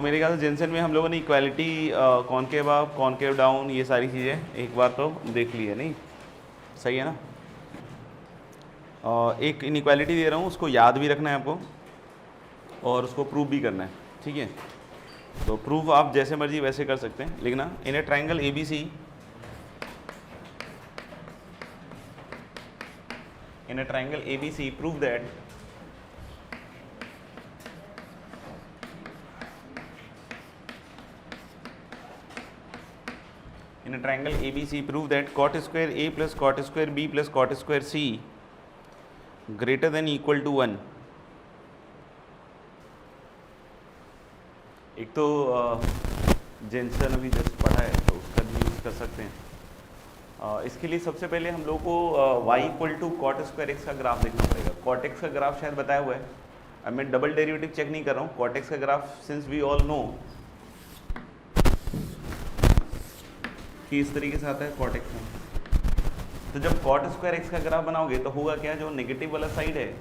तो मेरे ख्याल से जेनसेन में हम लोगों ने equality, concave up, concave down, ये सारी चीज़ें एक बार तो देख ली है, नहीं सही है ना। एक इनइक्वालिटी दे रहा हूँ, उसको याद भी रखना है आपको और उसको प्रूव भी करना है, ठीक है। तो प्रूफ आप जैसे मर्जी वैसे कर सकते हैं। लिखना in a triangle ABC, in a triangle ABC, prove that in a triangle ABC, prove that cot square A plus cot square B plus cot square C greater than equal to 1। एक तो Jensen अभी just पढ़ा है तो उसका भी use कर सकते हैं। इसके लिए सबसे पहले हम लोग को y equal to cot square X का ग्राफ देखना पड़ेगा। कॉट एक्स का ग्राफ शायद बताया हुआ है, अब मैं डबल डेरिवेटिव चेक नहीं कर रहा हूँ। कॉट एक्स का graph since we all know कि इस तरीके से आता है कॉट एक्स में, तो जब कॉट स्क्वायर एक्स का ग्राफ बनाओगे तो होगा क्या, जो नेगेटिव वाला साइड है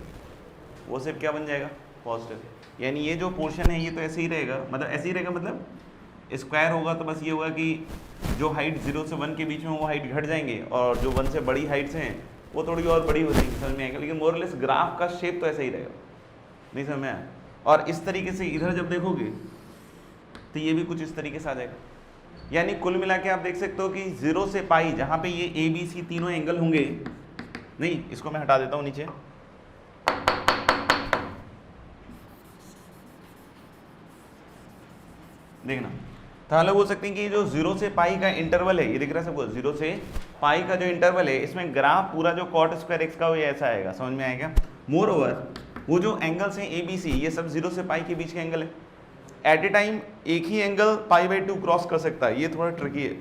वो सिर्फ क्या बन जाएगा, पॉजिटिव। यानी ये जो पोर्शन है ये तो ऐसे ही रहेगा, मतलब ऐसे ही रहेगा, मतलब स्क्वायर होगा तो बस ये होगा कि जो हाइट 0 से 1 के बीच में वो हाइट घट जाएंगे और जो 1 से बड़ी हाइट्स हैं वो थोड़ी और बड़ी हो जाएंगी, समझ में आएगा। लेकिन मोरलेस ग्राफ का शेप तो ऐसा ही रहेगा, नहीं समझ में आया। और इस तरीके से इधर जब देखोगे तो ये भी कुछ इस तरीके से आ जाएगा। यानी कुल मिला के आप देख सकते हो कि 0 से पाई जहाँ पे ये ABC तीनों एंगल होंगे, नहीं इसको मैं हटा देता हूँ नीचे, देखना तो हम लोग बोल सकते हैं कि जो 0 से पाई का इंटरवल है, ये दिख रहा है सबको, 0 से पाई का जो इंटरवल है इसमें ग्राफ पूरा जो कॉट स्क्वायर एक्स का वो ऐसा आएगा, समझ में आएगा। मोर ओवर वो जो एंगल्स हैं ABC ये सब 0 से पाई के बीच के एंगल है। एट ए टाइम एक ही एंगल π/2 क्रॉस कर सकता है, ये थोड़ा ट्रिकी है,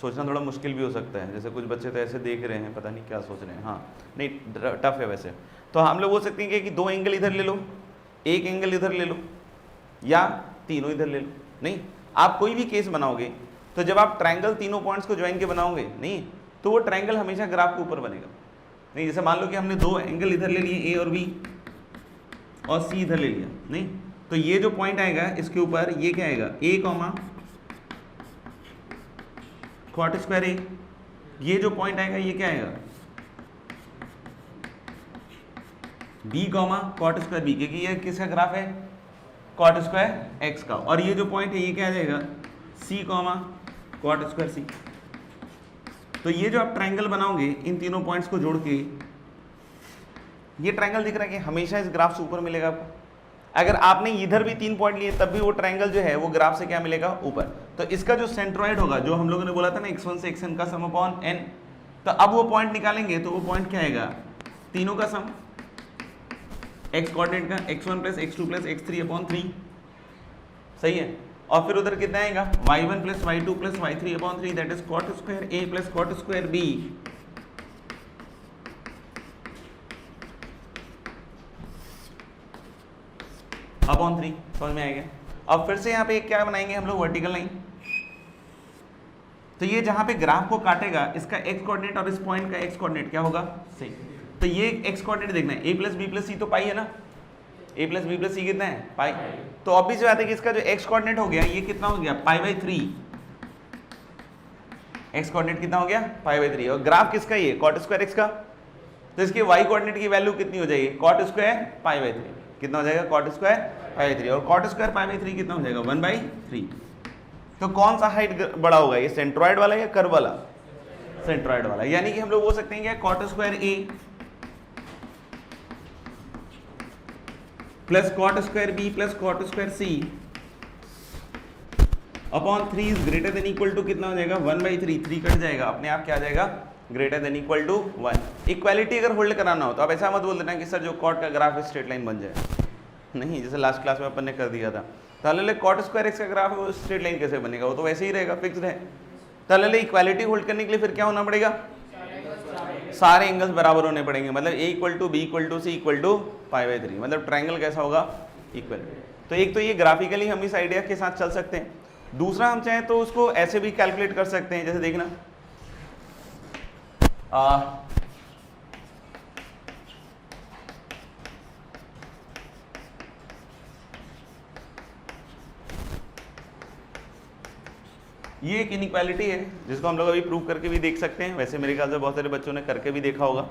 सोचना थोड़ा मुश्किल भी हो सकता है। जैसे कुछ बच्चे तो ऐसे देख रहे हैं, पता नहीं क्या सोच रहे हैं, हाँ नहीं टफ है वैसे। तो हम लोग बोल सकते हैं कि 2 एंगल इधर ले लो, एक एंगल इधर ले लो, या तीनों इधर ले लो। नहीं, आप कोई भी केस बनाओगे तो जब आप ट्रायंगल तीनों पॉइंट्स को ज्वाइन के बनाओगे, नहीं तो वो ट्रायंगल हमेशा ग्राफ के ऊपर बनेगा। नहीं, जैसे मान लो कि हमने 2 एंगल इधर ले लिए, A और B, और C इधर ले लिया, नहीं तो ये जो पॉइंट आएगा इसके ऊपर ये क्या आएगा, A comma cot square A, ये जो पॉइंट आएगा ये क्या आएगा, B comma cot square B, क्योंकि ये किसका ग्राफ है, कॉट स्क्वायर एक्स का। और ये जो पॉइंट है ये क्या आ जाएगा, C comma cot square C। तो ये जो आप ट्रायंगल बनाओगे इन तीनों पॉइंट्स को जोड़ के, ये ट्रायंगल दिख रहा है कि हमेशा इस ग्राफ से ऊपर मिलेगा आपको। अगर आपने इधर भी 3 पॉइंट लिए तब भी वो ट्रायंगल जो है वो ग्राफ से क्या मिलेगा, ऊपर। तो इसका जो सेंट्रॉइड होगा, जो हम लोगों ने बोला था ना x1 से xn का सम अपॉन n, तो अब वो पॉइंट निकालेंगे तो वो पॉइंट क्या आएगा, तीनों का सम, x कोऑर्डिनेट का x1 plus x2 plus x3 upon 3, सही है। और फिर उधर कितना आएगा, y1 plus y2 plus y3 upon 3, that is cot square a plus cot square b upon 3, समझ में आएगा। अब फिर से यहाँ पे क्या बनाएंगे हम लोग, वर्टिकल लाइन। तो ये जहाँ पे ग्राफ को काटेगा इसका x कोऑर्डिनेट और इस पॉइंट का x कोऑर्डिनेट क्या होगा, सही। तो ये x कोऑर्डिनेट देखना है, a प्लस बी प्लस सी तो पाई है ना, a प्लस बी प्लस सी कितना है, पाई। तो ऑब्वियस बात है कि इसका जो x कोऑर्डिनेट हो गया ये कितना हो गया, π/3, x कोऑर्डिनेट कितना हो गया, π/3। और ग्राफ किसका, ये कॉट स्क्वायर x का, तो इसके y कोऑर्डिनेट की वैल्यू कितनी हो जाएगी, कॉट स्क्वायर π/3, कितना हो जाएगा, कॉट स्क्वायर π/3। और कॉट स्क्वायर π/3 कितना हो जाएगा, 1/3। तो कौन सा हाइट बड़ा होगा, ये सेंट्रॉइड वाला या कर्व वाला, सेंट्रॉइड वाला। यानी कि हम लोग बोल सकते हैं कि cot square A plus cot square B plus cot square C upon 3 is greater than equal to कितना हो जाएगा, 1/3, 3 कट जाएगा, अपने आप क्या आ जाएगा, greater than equal to 1। Equality अगर होल्ड कराना हो तो आप ऐसा मत बोल देना कि सर जो कॉट का ग्राफ है स्ट्रेट लाइन बन जाए, नहीं, जैसे लास्ट क्लास में अपन ने कर दिया था। ताले कॉट स्क्वायर एक्स का ग्राफ है वो स्ट्रेट लाइन कैसे बनेगा, वो तो वैसे ही रहेगा, फिक्स्ड है। ताले इक्वालिटी होल्ड करने के लिए फिर क्या होना पड़ेगा, सारे एंगल्स बराबर होने पड़ेंगे, मतलब A equal to B equal to C equal to π/3, मतलब ट्रायंगल कैसा होगा, इक्वल। तो एक तो ये ग्राफिकली हम इस आइडिया के साथ चल सकते हैं, दूसरा हम चाहें तो उसको ऐसे भी कैलकुलेट कर सकते हैं। जैसे देखना ये एक इनइक्वालिटी है जिसको हम लोग अभी प्रूव करके भी देख सकते हैं, वैसे मेरे ख्याल से बहुत सारे बच्चों ने करके भी देखा होगा।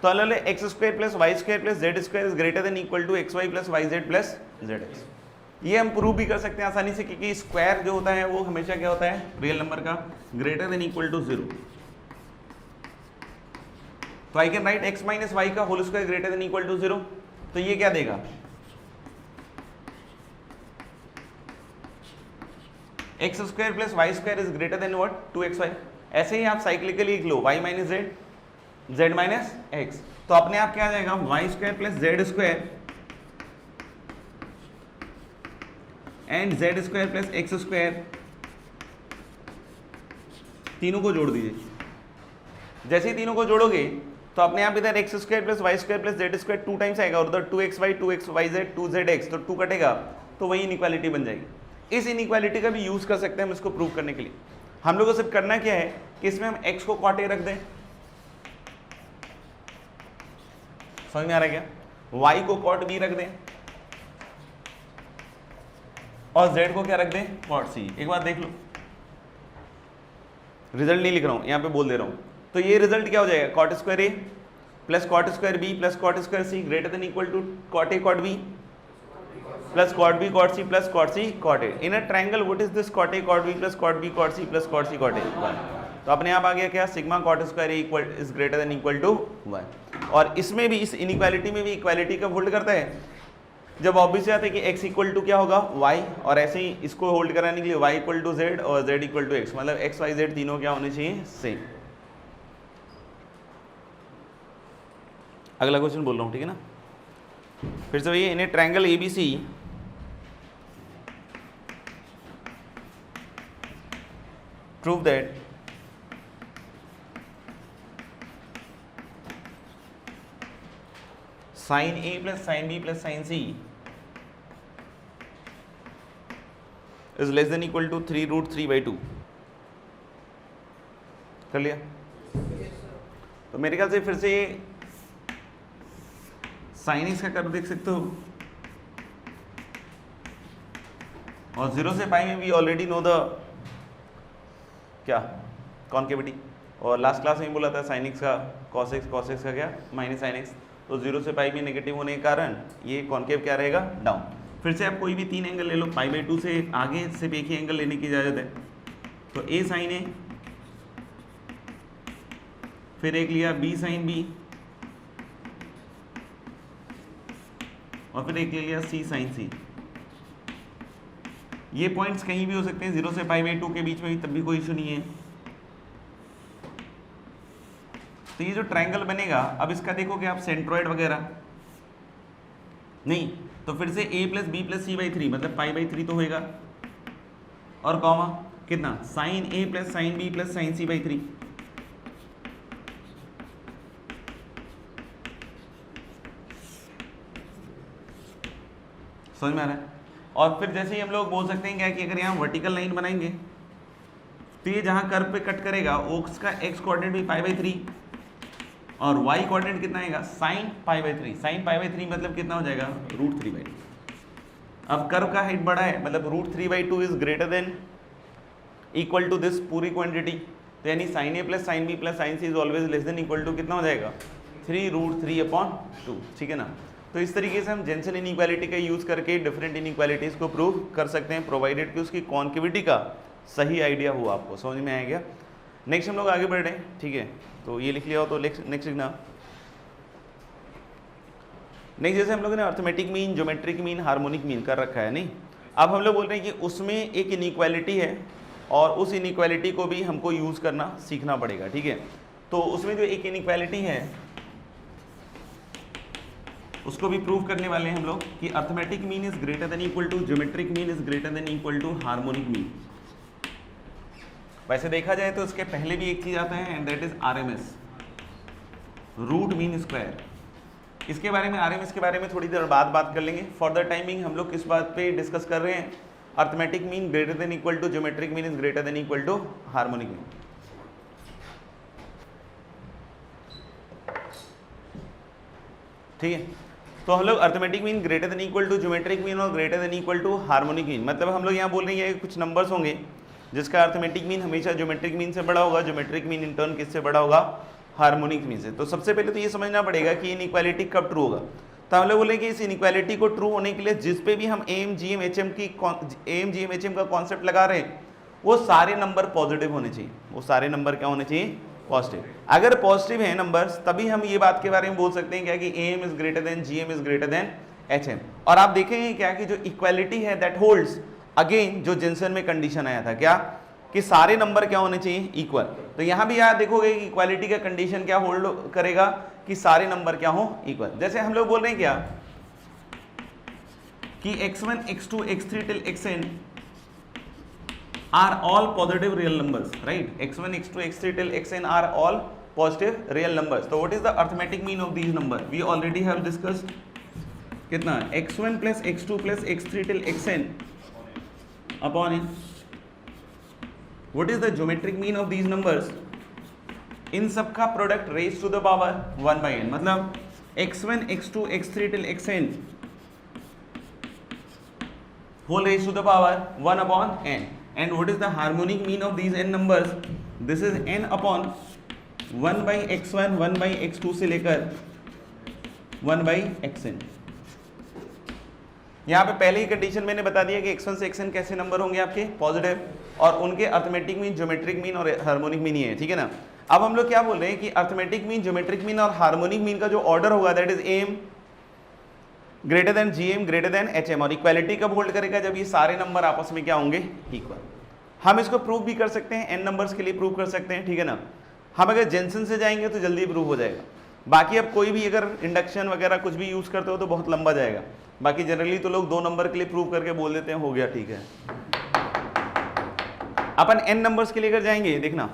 तो अलग X square plus Y square plus Z square is greater than equal to X Y plus Y Z plus Z X. ये हम प्रूव भी कर सकते हैं आसानी से, क्योंकि स्क्वायर जो होता है वो हमेशा क्या होता है, रियल नंबर का ग्रेटर देन इक्वल टू 0। तो I can write X minus Y का whole square greater than equal to 0। तो ये क्या देगा, X square plus Y square is greater than what, 2xy। ऐसे ही आप साइक्लिकली लिख लो y minus Z, Z minus X, तो अपने आप क्या आ जाएगा, Y square plus Z square and Z square plus X square, तीनों को जोड़ दीजिए। जैसे ही तीनों को जोड़ोगे तो अपने आप इधर X square plus Y square plus Z square 2 times आएगा और उधर 2xy 2xyz 2zx, तो 2 कटेगा तो वही इनइक्वालिटी बन जाएगी। इस इनइक्वालिटी का भी यूज कर सकते हैं हम इसको प्रूव करने के लिए। हम लोगों को सिर्फ करना क्या है कि इसमें हम x को कॉट a रख दें, समझ में आ रहा है क्या, y को कॉट b रख दें और z को क्या रख दें, कॉट c। एक बार देख लो, रिजल्ट नहीं लिख रहा हूं, यहां पे बोल दे रहा हूं। तो ये रिजल्ट क्या हो जाएगा, cot square a plus cot square b plus cot square c greater than equal to cot a cot b plus cot b cot c plus cot c cot a। In a triangle what is this, cot a cot b plus cot b cot c plus cot c cot a। तो अपने आप आ गया क्या, sigma cot square a equal is greater than equal to 1। और इसमें भी, इस इनइक्वालिटी में भी इक्वालिटी का होल्ड करता है, जब ऑब्वियस आता है कि x इक्वल टू क्या होगा, y, और ऐसे ही इसको होल्ड कराने के लिए y इक्वल टू z और z इक्वल टू x, मतलब x y z तीनों क्या होने चाहिए, सेम। अगला क्वेश्चन बोल रहा हूँ, ठीक है ना। फिर से भैया, in a triangle ABC prove that sin A plus sin B plus sin C is less than equal to 3 root 3 by 2। कर लिया। तो मेरे ख्याल से फिर से ये साइन एक्स का कर्व देख सकते हो, और 0 से पाई में भी ऑलरेडी नो द क्या, कॉन्केविटी। और लास्ट क्लास में बोला था साइन एक्स का कॉस एक्स का क्या, माइनस साइन एक्स। तो 0 से पाई में नेगेटिव होने के कारण ये कॉन्केव क्या रहेगा, डाउन। फिर से आप कोई भी 3 एंगल ले लो, पाई बाई 2 से आगे सिर्फ एक ही एंगल लेने की इजाज़त है। तो a साइन ए, फिर एक लिया b साइन b, और फिर एक ले लिया c साइन c। ये पॉइंट्स कहीं भी हो सकते हैं 0 से पाई बाई 2 के बीच में भी, तब भी कोई इशू नहीं है। तो ये जो ट्रायंगल बनेगा, अब इसका देखोगे आप सेंट्रोइड वगैरह नहीं, तो फिर से a plus B plus C by 3, मतलब पाई बाई 3 तो होएगा, और कॉमा कितना, sine a plus sine b plus sine c by 3। समझ में आ रहा है। और फिर जैसे ही हम लोग बोल सकते हैं क्या कि अगर यहाँ वर्टिकल लाइन बनाएंगे तो ये जहाँ कर्व पे कट करेगा उसका एक्स कोऑर्डिनेट भी पाई बाई 3 और वाई कोऑर्डिनेट कितना आएगा, sine pi by 3। Sine pi by 3 मतलब कितना हो जाएगा, रूट 3 बाई 2। अब कर्व का हाइट बड़ा है, मतलब root 3 by 2 is greater than equal to this पूरी क्वांटिटी। तो यानी sine A plus sine B plus sine C is always less than equal to कितना हो जाएगा, 3 रूट 3 अपॉन 2। ठीक है ना। तो इस तरीके से हम जेंसन इनइक्वालिटी का यूज़ करके डिफरेंट इनइक्वालिटीज़ को प्रूव कर सकते हैं, प्रोवाइडेड कि उसकी कॉन्केविटी का सही आइडिया हो आपको। समझ में आया क्या। नेक्स्ट हम लोग आगे बढ़ रहे हैं, ठीक है। तो ये लिख लिया हो तो नेक्स्ट लिखना। नेक्स्ट जैसे हम लोगों ने arithmetic mean, geometric mean, harmonic mean कर रखा है नहीं। अब हम लोग बोल रहे हैं कि उसमें एक इनइक्वालिटी है और उस इनइक्वालिटी को भी हमको यूज़ करना सीखना पड़ेगा, ठीक है। तो उसमें जो एक इनइक्वालिटी है उसको भी प्रूव करने वाले हैं हम लोग कि arithmetic mean is greater than equal to geometric mean is greater than equal to harmonic mean. वैसे देखा जाए तो इसके पहले भी एक चीज आता है and that is RMS, root mean square. इसके बारे में, आरएमएस के बारे में थोड़ी देर बाद बात कर लेंगे। फॉर द टाइमिंग हम लोग किस बात पे डिस्कस कर रहे हैं, arithmetic mean greater than equal to geometric mean is greater than equal to harmonic mean. ठीक है। तो हम लोग arithmetic mean greater than equal to geometric mean और greater than equal to harmonic mean, मतलब हम लोग यहाँ बोल रहे हैं कुछ नंबर्स होंगे जिसका अर्थमेटिक मीन हमेशा ज्योमेट्रिक मीन से बड़ा होगा, ज्योमेट्रिक मीन इन टर्न किससे बड़ा होगा, हार्मोनिक मीन से। तो सबसे पहले तो ये समझना पड़ेगा कि इनइक्वालिटी कब ट्रू होगा। तो हम लोग बोले कि इस इनइक्वालिटी को ट्रू होने के लिए जिस पे भी हम AM G M H M का कॉन्सेप्ट लगा रहे हैं वो सारे नंबर पॉजिटिव होने चाहिए, वो सारे नंबर क्या होने चाहिए, पॉजिटिव। अगर पॉजिटिव है नंबर्स तभी हम ये बात के बारे में बोल सकते हैं क्या कि AM is greater than G M is greater than H M. और आप देखेंगे क्या कि जो इक्वालिटी है दैट होल्ड्स अगेन जो जेंसन में कंडीशन आया था क्या कि सारे नंबर क्या होने चाहिए, इक्वल। तो यहां भी आप देखोगे कि इक्वालिटी का कंडीशन क्या होल्ड करेगा कि सारे नंबर क्या हो, इक्वल। जैसे हम लोग बोल रहे हैं क्या कि x1 x2 x3 till xn are all positive real numbers, right? x1 x2 x3 till xn are all positive real numbers. So what is the arithmetic mean of these numbers? We already have discussed कितना, x1 plus x2 plus x3 till xn upon n. What is the geometric mean of these numbers? इन सब का product raise to the power 1 by n, मतलब x1 x2 x3 till xn whole raised to the power 1 upon n. And what is the harmonic mean of these n numbers? This is n upon 1 by x1 1 by x2 से लेकर 1 by xn। यहाँ पे पहले ही condition मैंने बता दिया कि x1 से xn कैसे नंबर होंगे आपके, पॉजिटिव, और उनके अर्थमेटिक मीन, ज्योमेट्रिक मीन और हार्मोनिक मीन ही है, ठीक है ना। अब हम लोग क्या बोल रहे हैं कि अर्थमेटिक मीन, ज्योमेट्रिक मीन और हार्मोनिक मीन का जो ऑर्डर होगा that is AM greater than G M greater than H M. और इक्वालिटी कब होल्ड करेगा, जब ये सारे नंबर आपस में क्या होंगे, इक्वल। हम इसको प्रूव भी कर सकते हैं, एन नंबर्स के लिए प्रूव कर सकते हैं, ठीक है ना। हम अगर जेंसन से जाएंगे तो जल्दी प्रूव हो जाएगा। बाकी अब कोई भी अगर इंडक्शन वगैरह कुछ भी यूज करते हो तो बहुत लंबा जाएगा। बाकी जनरली तो लोग 2 नंबर के लिए प्रूव करके बोल देते हैं हो गया, ठीक है। अपन एन नंबर्स के लिए अगर जाएंगे, देखना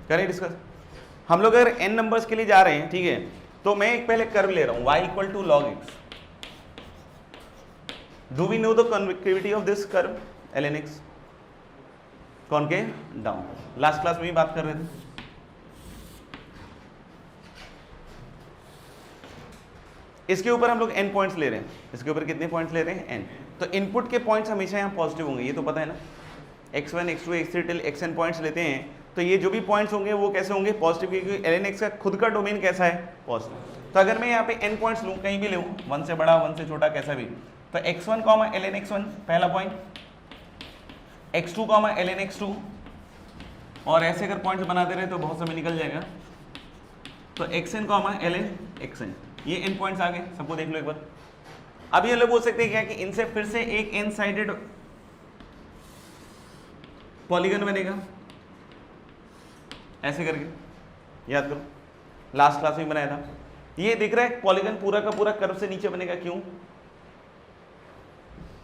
करें डिस्कस। हम लोग अगर n नंबर्स के लिए जा रहे हैं, ठीक है, तो मैं एक पहले कर्व ले रहा हूं y equal to log x। Do we know the convexity of this curve ln x? Concave down, last class में भी बात कर रहे थे। इसके ऊपर हम लोग n पॉइंट्स ले रहे हैं, इसके ऊपर कितने पॉइंट्स ले रहे हैं, n। तो इनपुट के पॉइंट्स हमेशा यहाँ पॉजिटिव होंगे, ये तो पता है ना। x1 x2 x3 till xn points लेते हैं तो ये जो भी पॉइंट्स होंगे वो कैसे होंगे, पॉजिटिव, क्योंकि ln x का खुद का डोमेन कैसा है, पॉजिटिव। तो अगर मैं यहाँ पे n पॉइंट्स लूँ, कहीं भी लूँ, 1 से बड़ा 1 से छोटा कैसा भी, तो x1 ln x1 पहला पॉइंट, x2 ln x2, और ऐसे अगर पॉइंट्स बनाते रहे तो बहुत समय निकल जाएगा। तो xn ln xn, ये n पॉइंट्स आ गए, सबको देख लो एक बार। अब ये लोग बोल सकते हैं क्या कि इनसे फिर से एक n साइडेड पॉलीगन बनेगा, ऐसे करके, याद करो लास्ट क्लास में बनाया था। ये दिख रहा है पॉलीगन पूरा का पूरा कर्व से नीचे बनेगा, क्यों,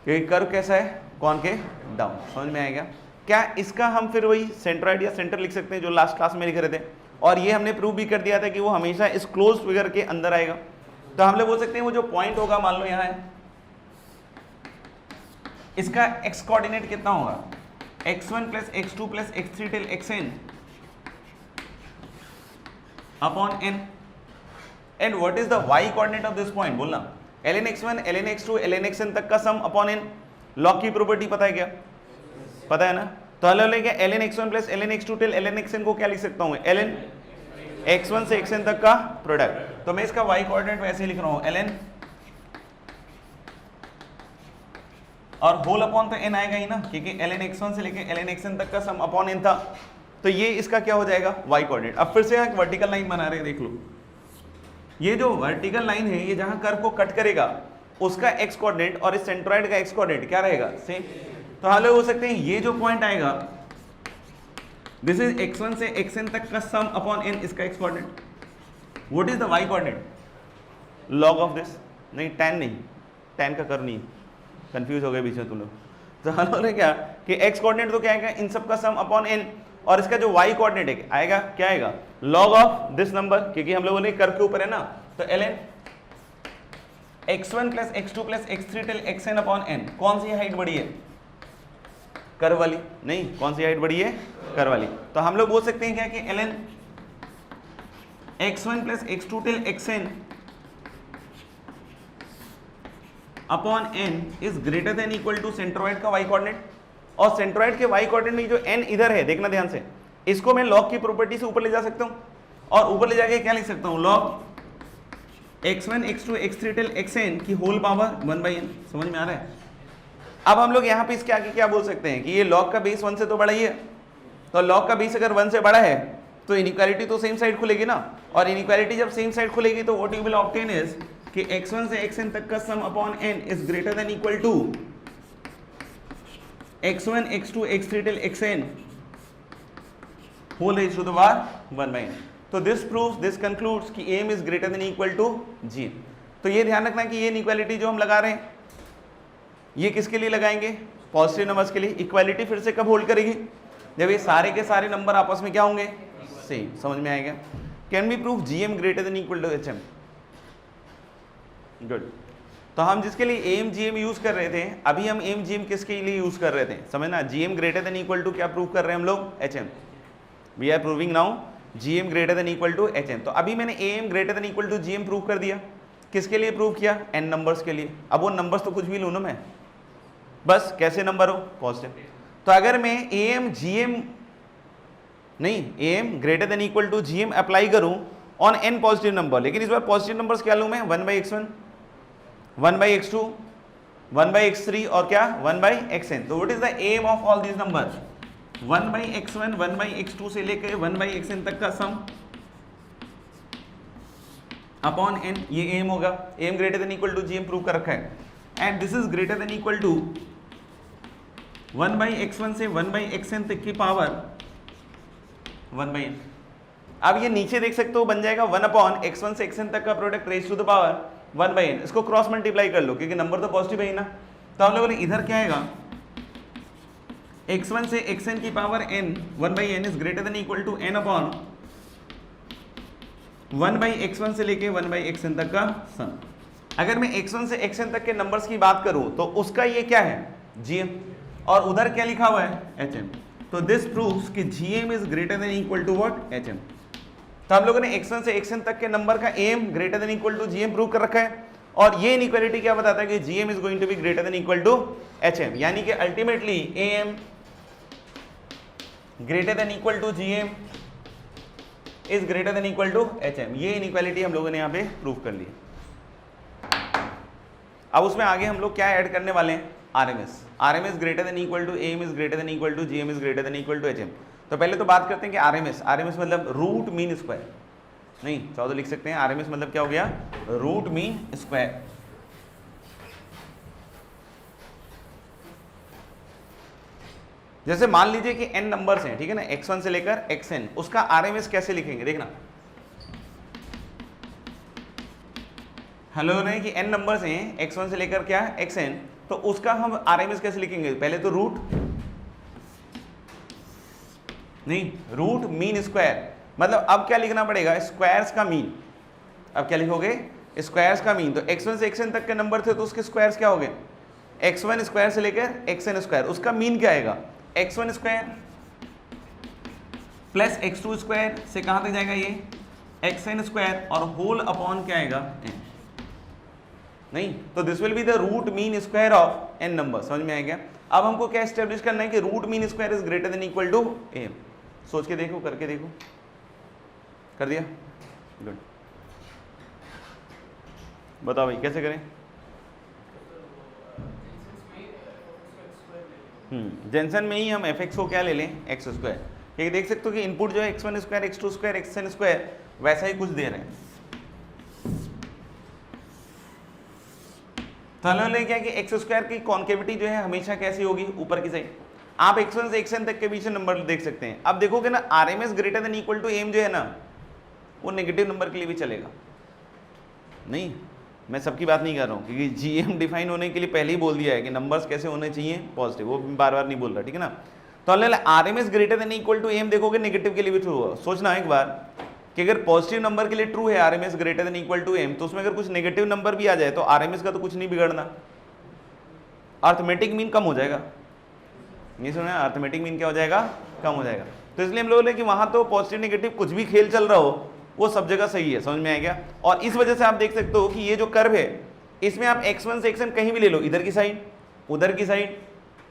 क्योंकि कर्व कैसा है, कॉनकेव डाउन। समझ में आएगा क्या? इसका हम फिर वही सेंट्रॉइड या सेंटर लिख सकते हैं जो लास्ट क्लास में लिख रहे थे, और ये हमने प्रूव भी कर दिया था कि वो हमेशा इस क्लोज फिगर के अंदर आएगा। तो हम लोग बोल सकते हैं वो जो पॉइंट होगा, मान लो यहाँ है, इसका x कोऑर्डिनेट कितना होगा, x1 plus x2 plus x3 till xn upon n। And what is the y coordinate of this point, बोलना ln x1 ln x2 ln xn तक का सम अपॉन n। लॉग की प्रॉपर्टी पता है क्या, पता है ना। तो हम लोग ln x1 plus ln x2 till ln xn को क्या लिख सकता हूँ, ln x1 से xn तक का प्रोडक्ट। तो मैं इसका y कोऑर्डिनेट वैसे लिख रहा हूँ ln, और होल अपॉन तो n आएगा ही ना, क्योंकि ln x1 से लेके ln xn तक का सम अपॉन n था। तो ये इसका क्या हो जाएगा, y कोऑर्डिनेट। अब फिर से एक वर्टिकल लाइन बना रहे हैं, देख लो, ये जो वर्टिकल लाइन है ये जहां कर्व को कट करेगा उसका x कोऑर्डिनेट और इस सेंट्रॉइड का x कोऑर्डिनेट क्या रहेगा, सेम। तो हम लोग हो सकते हैं ये जो पॉइंट आएगा दिस इज x1 से xn तक का सम अपॉन n, इसका x coordinate. What is the y coordinate, log of this, नहीं tan नहीं, tan का कर्व नहीं, कंफ्यूज हो गए बीच में तुम लोग। तो हम लोग क्या कि x कोऑर्डिनेट तो क्या आएगा, इन सब का सम अपॉन n, और इसका जो y कोऑर्डिनेट आएगा क्या आएगा, लॉग ऑफ दिस नंबर, क्योंकि हम लोगों ने कर्व के ऊपर है ना। तो ln x1 plus x2 plus x3 till xn upon n। कौन सी हाइट बड़ी है, कर्व वाली, नहीं, कौन सी हाइट बड़ी है, कर्व वाली। तो हम लोग बोल सकते हैं क्या कि ln x1 plus x2 till xn upon n is greater than equal to centroid का y कोऑर्डिनेट, और सेंट्रोइड के y कोऑर्डिनेट में जो n इधर है, देखना ध्यान से, इसको मैं log की प्रॉपर्टी से ऊपर ले जा सकता हूं, और ऊपर ले जाके क्या लिख सकता हूं, log x1 x2 x3 till xn की होल पावर 1/n। समझ में आ रहा है? अब हम लोग यहाँ पे इसके आगे क्या बोल सकते हैं कि ये log का बेस 1 से तो बड़ा ही है, तो log का बेस अगर 1 से बड़ा है तो इनइक्वालिटी तो सेम साइड खुलेगी ना, और इनइक्वालिटी जब सेम साइड खुलेगी तो what you will obtain is कि x1 से xn तक का sum upon n is greater than equal to x1 x2 x3 till xn whole raise to the power 1/n। तो दिस प्रूव्स, दिस कंक्लूड्स कि m is greater than equal to g। तो ये ध्यान रखना कि ये इनइक्वालिटी जो हम लगा रहे हैं ये किसके लिए लगाएंगे, पॉजिटिव नंबर्स के लिए। इक्वालिटी फिर से कब होल्ड करेगी, जब ये सारे के सारे नंबर आपस में क्या होंगे, सेम। समझ में आएगा? Can be prove gm greater than equal to hm। Good. तो हम जिसके लिए am gm यूज कर रहे थे, अभी हम am gm किसके लिए यूज कर रहे थे, समझना, gm greater than equal to क्या प्रूव कर रहे हैं हम लोग, hm। We are proving now gm greater than equal to hm। तो अभी मैंने am greater than equal to gm prove कर दिया। किसके लिए प्रूव किया, n नंबर्स के लिए। अब वो नंबर्स तो कुछ भी लूँ ना मैं, बस कैसे नंबर हो, पॉजिटिव। तो अगर मैं am gm नहीं, am greater than equal to gm apply करूं ऑन n पॉजिटिव नंबर, लेकिन इस बार पॉजिटिव नंबर्स क्या लूं मैं, 1/x1 1/x2 1/x3 और क्या 1/xn। तो what is the M of all these numbers, 1/x1 1/x2 से लेकर 1/xn तक का सम अपॉन n, ये एम होगा। M greater than equal to gm prove कर रखा है, and this is greater than equal to 1/x1 से 1/xn तक की पावर 1/n। अब ये नीचे देख सकते हो बन जाएगा 1/x1 से xn तक का product raise to the power 1/n। इसको क्रॉस मल्टीप्लाई कर लो क्योंकि नंबर तो पॉजिटिव है ही ना। तो हम लोगों ने इधर क्या आएगा, x1 से xn की power n 1/n is greater than equal to n upon 1/x1 से लेके 1/xn तक का सम। अगर मैं x1 से xn तक के नंबर्स की बात करूं तो उसका ये क्या है, gm, और उधर क्या लिखा हुआ है, hm। तो दिस प्रूव्स कि gm is greater than equal to what, hm। तो हम लोगों ने x1 से xn तक के नंबर का m greater than equal to gm prove कर रखा है, और ये इनइक्वालिटी क्या बताता है कि gm is going to be greater than equal to hm, यानी कि ultimately am greater than equal to gm is greater than equal to hm। ये इनइक्वालिटी हम लोगों ने यहाँ पे प्रूव कर ली। अब उसमें आगे हम लोग क्या ऐड करने वाले हैं, RMS greater than equal to am is greater than equal to gm is greater than equal to hm। तो पहले तो बात करते हैं कि RMS मतलब रूट मीन स्क्वायर, नहीं 14 लिख सकते हैं। RMS मतलब क्या हो गया, रूट मीन स्क्वायर। जैसे मान लीजिए कि n नंबर्स हैं, ठीक है ना, x1 से लेकर xn, उसका RMS कैसे लिखेंगे, देखना। हेलो ने कि n नंबर्स हैं x1 से लेकर क्या xn, तो उसका हम RMS कैसे लिखेंगे, पहले तो रूट नहीं, रूट मीन स्क्वायर, मतलब अब क्या लिखना पड़ेगा, स्क्वायर्स का मीन। अब क्या लिखोगे, स्क्वायर्स का मीन। तो x1 से xn तक के नंबर थे तो उसके स्क्वायर्स क्या हो गए, x1 स्क्वायर से लेकर xn स्क्वायर, उसका मीन क्या आएगा, x1 square plus x2 square से कहां तक जाएगा ये xn स्क्वायर, और होल अपॉन क्या आएगा n। नहीं, तो this will be the root mean square of n number. समझ में आएगा? अब हमको क्या एस्टेब्लिश करना है कि root mean square is greater than equal to m। सोच के देखो, करके देखो, कर दिया, गुड। बताओ भाई कैसे करें। जेंसन में ही हम fx को क्या ले लें, x स्क्वायर, क्योंकि देख सकते हो कि इनपुट जो है x1 square x2 square xn square वैसा ही कुछ दे रहे हैं। तो हमने क्या कि x स्क्वायर की कॉन्केविटी जो है हमेशा कैसी होगी, ऊपर की साइड। आप x1 से xn तक के बीच नंबर देख सकते हैं। अब देखोगे ना RMS greater than equal to m जो है ना, वो नेगेटिव नंबर के लिए भी चलेगा। नहीं, मैं सबकी बात नहीं कर रहा हूँ, क्योंकि GM डिफाइन होने के लिए पहले ही बोल दिया है कि नंबर्स कैसे होने चाहिए, पॉजिटिव, वो बार बार नहीं बोल रहा, ठीक है ना। तो हमने RMS greater than equal to m देखोगे नेगेटिव के लिए भी ट्रू होगा। सोचना एक बार कि अगर पॉजिटिव नंबर के लिए ट्रू है RMS greater than equal to m, तो उसमें अगर कुछ नेगेटिव नंबर भी आ जाए तो RMS का तो कुछ नहीं बिगड़ना, अर्थमेटिक मीन कम हो जाएगा। ये सुना, अर्थमेटिक मीन क्या हो जाएगा, कम हो जाएगा। तो इसलिए हम लोग ने कि वहां तो पॉजिटिव नेगेटिव कुछ भी खेल चल रहा हो वो सब जगह सही है। समझ में आ गया? और इस वजह से आप देख सकते हो कि ये जो कर्व है इसमें आप x1 से xn कहीं भी ले लो, इधर की साइड, उधर की साइड,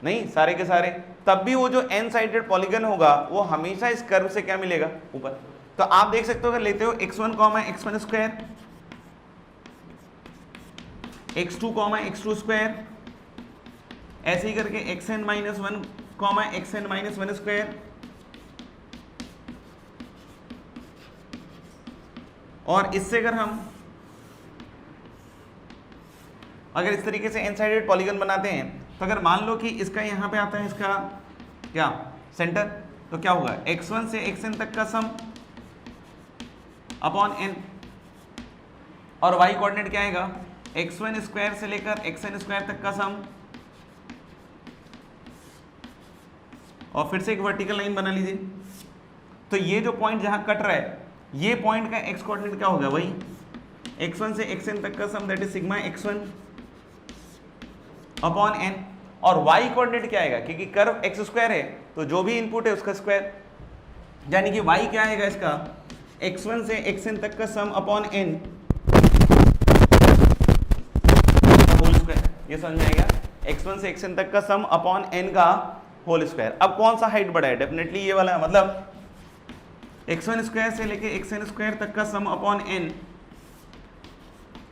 नहीं सारे के सारे, तब भी वो जो n साइडेड पॉलीगन होगा वो हमेशा इस कर्व से क्या मिलेगा, ऊपर। तो आप देख सकते हो अगर लेते हो x1 x1 square, x2 x2 square, ऐसे ही करके xn minus 1 xn minus 1 square, और इससे अगर इस तरीके से एन साइडेड पॉलीगन बनाते हैं, तो अगर मान लो कि इसका यहाँ पे आता है इसका क्या सेंटर, तो क्या होगा x1 से xn तक का सम अपॉन n, और y कोऑर्डिनेट क्या आएगा x1 स्क्वायर से लेकर xn स्क्वायर तक का सम, और फिर से एक वर्टिकल लाइन बना लीजिए। तो ये जो पॉइंट जहां कट रहा है, ये पॉइंट का x कोऑर्डिनेट क्या होगा, वही x1 से xn तक का sum, that is sigma x1 upon n, और y कोऑर्डिनेट क्या आएगा, क्योंकि कर्व x स्क्वायर है तो जो भी इनपुट है उसका स्क्वायर, यानी कि y क्या आएगा इसका x1 से xn तक का sum upon n whole square. ये समझ में आएगा, x1 से xn तक का सम अपॉन n का होल स्क्वायर। अब कौन सा हाइट बड़ा है, डेफिनेटली ये वाला, मतलब x1 स्क्वायर से लेके xn स्क्वायर तक का sum upon n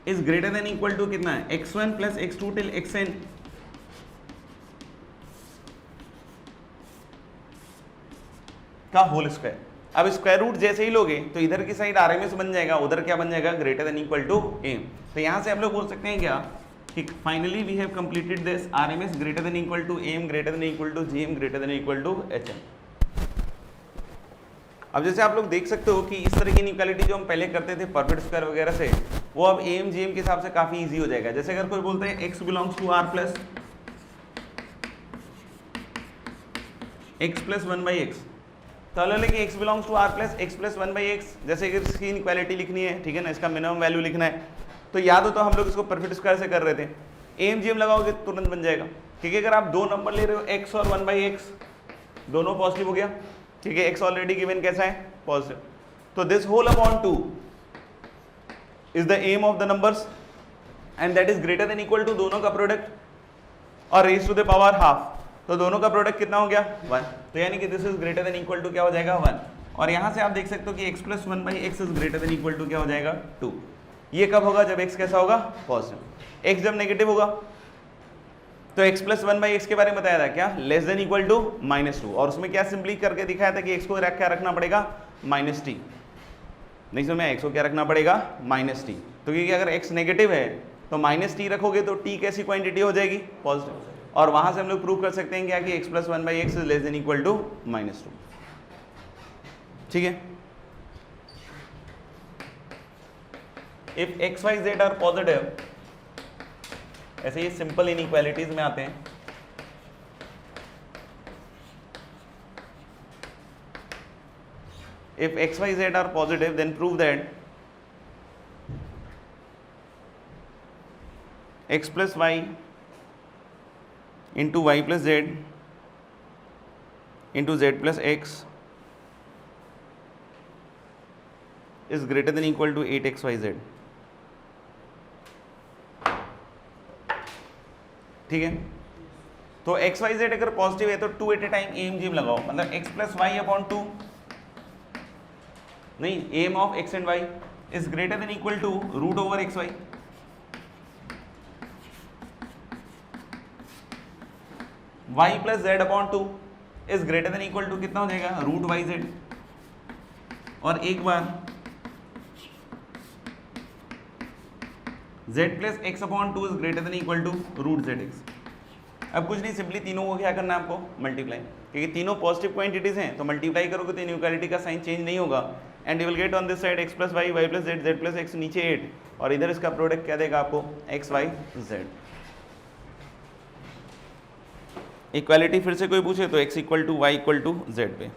is greater than equal to कितना है, x1 plus x2 till xn का होल स्क्वायर। अब स्क्वायर रूट जैसे ही लोगे तो इधर की साइड आरएमएस बन जाएगा, उधर क्या बन जाएगा, greater than equal to M. तो यहां से हम लोग बोल सकते हैं क्या कि finally we have completed this RMS greater than equal to M greater than equal to GM greater than equal to HM. अब जैसे आप लोग देख सकते हो कि इस तरह की इनइक्वालिटी जो हम पहले करते थे परफेक्ट स्क्वायर वगैरह से, वो अब एम जीएम के हिसाब से काफी इजी हो जाएगा। जैसे अगर कोई बोलते हैं x belongs to r plus x plus 1/x, तो अलग कि x belongs to r plus x plus 1/x, जैसे कि इसकी इनइक्वालिटी लिखनी है, ठीक है ना, इसका मिनिमम वैल्यू लिखना है, तो याद हो तो हम लोग इसको परफेक्ट स्क्वायर से कर रहे थे, एम जीएम लगाओगे तुरंत बन जाएगा। क्योंकि अगर आप दो नंबर ले रहे हो x और 1/x, दोनों पॉजिटिव हो गया, ठीक है, x ऑलरेडी गिवन कैसा है, पॉजिटिव, तो this whole upon 2 is the M of the numbers and that is greater than equal to दोनों का प्रोडक्ट और raise to the power half, तो दोनों का प्रोडक्ट कितना हो गया 1, तो यानी कि this is greater than equal to क्या हो जाएगा 1। और यहां से आप देख सकते हो कि x plus 1/x is greater than equal to क्या हो जाएगा 2। ये कब होगा, जब x कैसा होगा, पॉजिटिव। x जब नेगेटिव होगा तो x प्लस 1/x के बारे में बताया था क्या, लेस देन इक्वल टू -2, और उसमें क्या सिंपली करके दिखाया था कि x को क्या रखना पड़ेगा -t। नहीं समझ में, x को क्या रखना पड़ेगा -t, तो क्योंकि अगर x नेगेटिव है तो -t रखोगे तो t कैसी क्वांटिटी हो जाएगी, पॉजिटिव, और वहां से हम लोग प्रूव कर सकते हैं क्या कि x plus 1/x is less than equal to -2, ठीक है। If x y z are positive, ऐसे ये सिंपल इनइक्वालिटीज में आते हैं, if x y z are positive then prove that x plus y into y plus z into z plus x is greater than equal to 8xyz, ठीक है। तो x y z अगर positive है तो 2 at a time M GM लगाओ, मतलब x plus y upon 2, नहीं, M of x and y is greater than equal to root over x y, y plus z upon 2 is greater than equal to कितना हो जाएगा, root y z, और एक बार z plus x upon 2 is greater than equal to root Z x. अब कुछ नहीं, simply तीनों को क्या करना है आपको, मल्टीप्लाई, क्योंकि तीनों पॉजिटिव क्वांटिटीज हैं तो मल्टीप्लाई करोगे तो इनइक्वालिटी का साइन चेंज नहीं होगा, and you will get on this side x plus y, y plus z, z plus x, नीचे 8, और इधर इसका प्रोडक्ट क्या देगा आपको, एक्स वाई जेड। इक्वालिटी फिर से कोई पूछे तो x equal to y equal to z पे।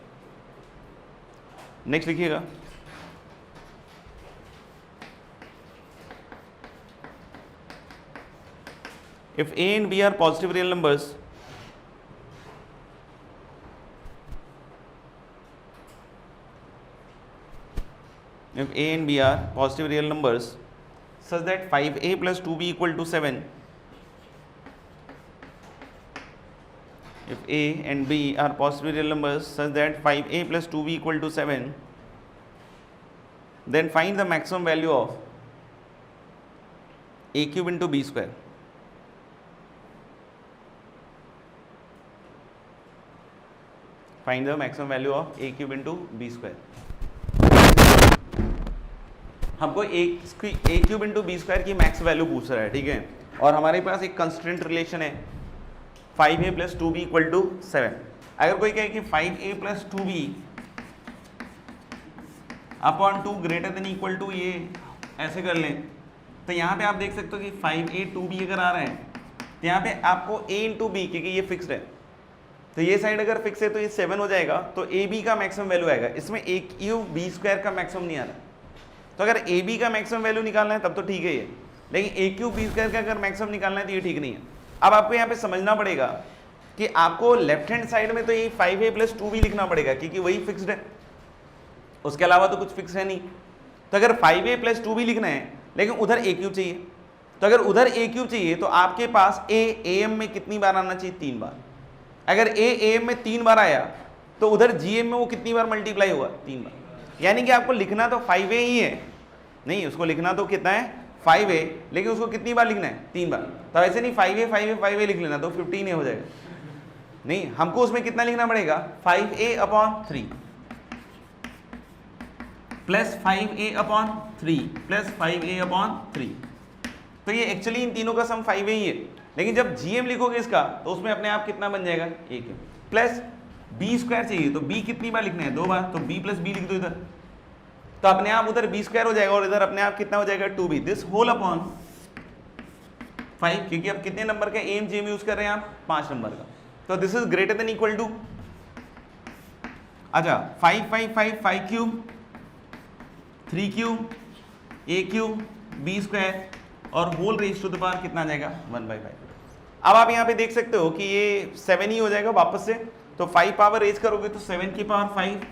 नेक्स्ट लिखिएगा, if a and b are positive real numbers, if a and b are positive real numbers such that 5a plus 2b equal to 7, if a and b are positive real numbers such that 5a plus 2b equal to 7, then find the maximum value of a cube into b square. Find the maximum value of a cube into b square. हमको a cube into b square की max value पूछ रहा है, ठीक है, और हमारे पास एक कंस्टेंट रिलेशन है 5a plus 2b equal to 7. अगर कोई कहे कि 5a plus 2b upon 2 greater than equal to ये ऐसे कर लें, तो यहाँ पे आप देख सकते हो कि 5a 2b अगर आ रहा है तो यहाँ पे आपको a इंटू बी, क्योंकि ये फिक्स्ड है तो ये साइड अगर फिक्स है तो ये 7 हो जाएगा, तो ए बी का मैक्सिमम वैल्यू आएगा. इसमें ए क्यूब बी स्क्वायर का मैक्सिमम नहीं आ रहा, तो अगर ए बी का मैक्सिमम वैल्यू निकालना है तब तो ठीक है ये, लेकिन ए क्यूब बी स्क्वायर का अगर मैक्सिमम निकालना है तो ये ठीक नहीं है. अब आपको यहाँ पे समझना पड़ेगा कि आपको लेफ्ट हैंड साइड में तो ये 5a प्लस 2b लिखना पड़ेगा क्योंकि वही फिक्स्ड है, उसके अलावा तो कुछ फिक्स है नहीं. तो अगर 5a प्लस 2b लिखना है लेकिन उधर a क्यूब चाहिए, तो अगर उधर a क्यूब चाहिए तो आपके पास a am में कितनी बार आना चाहिए? 3 बार. अगर a am में 3 बार आया तो उधर gm में वो कितनी बार मल्टीप्लाई हुआ? 3 बार. यानी कि आपको लिखना तो 5a ही है, नहीं उसको लिखना तो कितना है 5a, लेकिन उसको कितनी बार लिखना है? 3 बार. तो ऐसे नहीं 5a लिख लेना तो 15a हो जाएगा, नहीं हमको उसमें कितना लिखना पड़ेगा? 5a upon 3 plus 5a upon 3 plus 5a upon 3. तो ये एक्चुअली इन तीनों का सम 5a ही है, लेकिन जब gm लिखोगे इसका तो उसमें अपने आप कितना बन जाएगा? 1 प्लस b स्क्वायर चाहिए, तो b कितनी बार लिखना है? 2 बार, तो b प्लस b लिख दो इधर, तो अपने आप उधर b स्क्वायर हो जाएगा और इधर अपने आप कितना हो जाएगा? 2b. दिस होल अपॉन 5, क्योंकि अब कितने नंबर का एम जेम यूज कर रहे हैं आप? 5 नंबर का. तो this is greater than equal to, अच्छा 5 cube 3 cube a cube b square और whole raise to the power कितना आ जाएगा? 1/5. अब आप यहाँ पे देख सकते हो कि ये 7 ही हो जाएगा वापस से, तो 5 पावर रेज करोगे तो 7 की पावर 5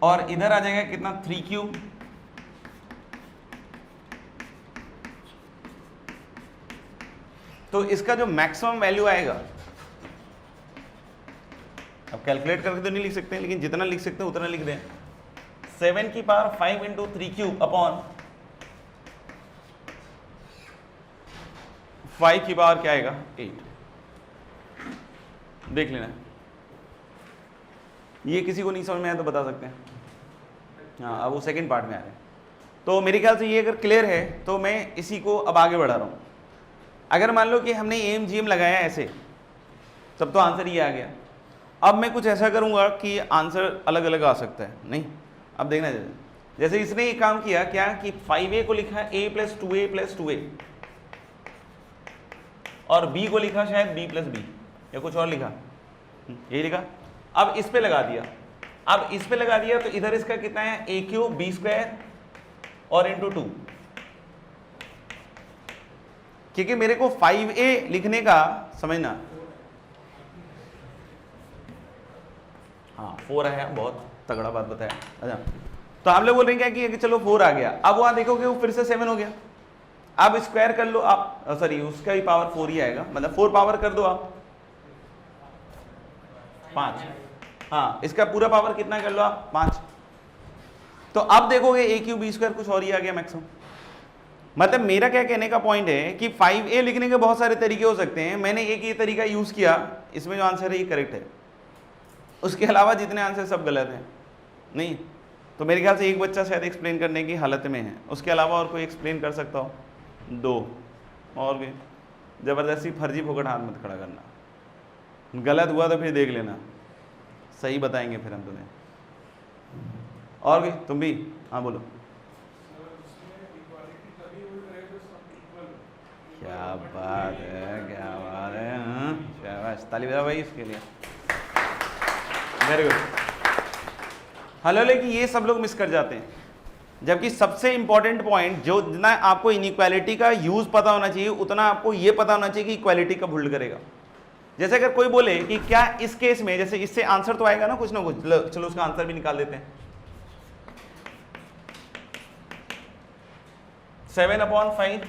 और इधर आ जाएगा कितना? 3 क्यूब तो इसका जो मैक्सिमम वैल्यू आएगा, अब कैलकुलेट करके तो नहीं लिख सकते लेकिन जितना लिख सकते हैं उतना लिख दें. 7 की पावर 5 इंटू 3 क्यूब अपॉन 5 की पावर क्या आएगा? 8. देख लेना, ये किसी को नहीं समझ में आया तो बता सकते हैं. हाँ, अब वो सेकंड पार्ट में आ रहे हैं. तो मेरे ख्याल से ये अगर क्लियर है तो मैं इसी को अब आगे बढ़ा रहा हूँ. अगर मान लो कि हमने एम जी एम लगाया ऐसे, तब तो आंसर ये आ गया. अब मैं कुछ ऐसा करूँगा कि आंसर अलग अलग आ सकता है. नहीं, अब देखना जैसे इसने ये काम किया क्या कि 5a को लिखा a plus 2a plus 2a और b को लिखा शायद b प्लस b या कुछ और लिखा, यही लिखा. अब इस पे लगा दिया, अब इस पे लगा दिया तो इधर इसका कितना है? a क्यूब b स्क्वायर और इंटू 2, क्योंकि मेरे को 5a लिखने का समझना, हाँ 4 आया, बहुत तगड़ा बात बताया. अच्छा, तो आप लोग बोल रहे हैं क्या कि चलो 4 आ गया. अब वहां देखोगे वो फिर से 7 हो गया. अब स्क्वायर कर लो आप, सॉरी उसका भी पावर 4 ही आएगा, मतलब 4 पावर कर दो आप 5. हाँ, इसका पूरा पावर कितना कर लो आप? 5. तो अब देखोगे a क्यूब b स्क्वायर कुछ और ही आ गया मैक्सिमम. मतलब मेरा क्या कहने का पॉइंट है कि 5a लिखने के बहुत सारे तरीके हो सकते हैं. मैंने एक ये तरीका यूज किया, इसमें जो आंसर है ये करेक्ट है, उसके अलावा जितने आंसर सब गलत हैं. नहीं तो मेरे ख्याल से एक बच्चा शायद एक्सप्लेन करने की हालत में है, उसके अलावा और कोई एक्सप्लेन कर सकता हो? 2 और भी. ज़बरदस्ती फर्जी फोकट हाथ मत खड़ा करना, गलत हुआ तो फिर देख लेना, सही बताएंगे फिर हम तुम्हें. और भी तुम भी, हाँ बोलो. क्या बात है, क्या बात है. हाँ शाबाश, ताली बजाओ भाई इसके लिए. Very good. हेलो, लेकिन ये सब लोग मिस कर जाते हैं, जबकि सबसे इंपॉर्टेंट पॉइंट जो जितना आपको इनइक्वालिटी का यूज पता होना चाहिए उतना आपको ये पता होना चाहिए कि इक्वालिटी कब होल्ड करेगा. जैसे अगर कोई बोले कि क्या इस केस में, जैसे इससे आंसर तो आएगा ना कुछ, चलो उसका आंसर भी निकाल देते हैं. 7/5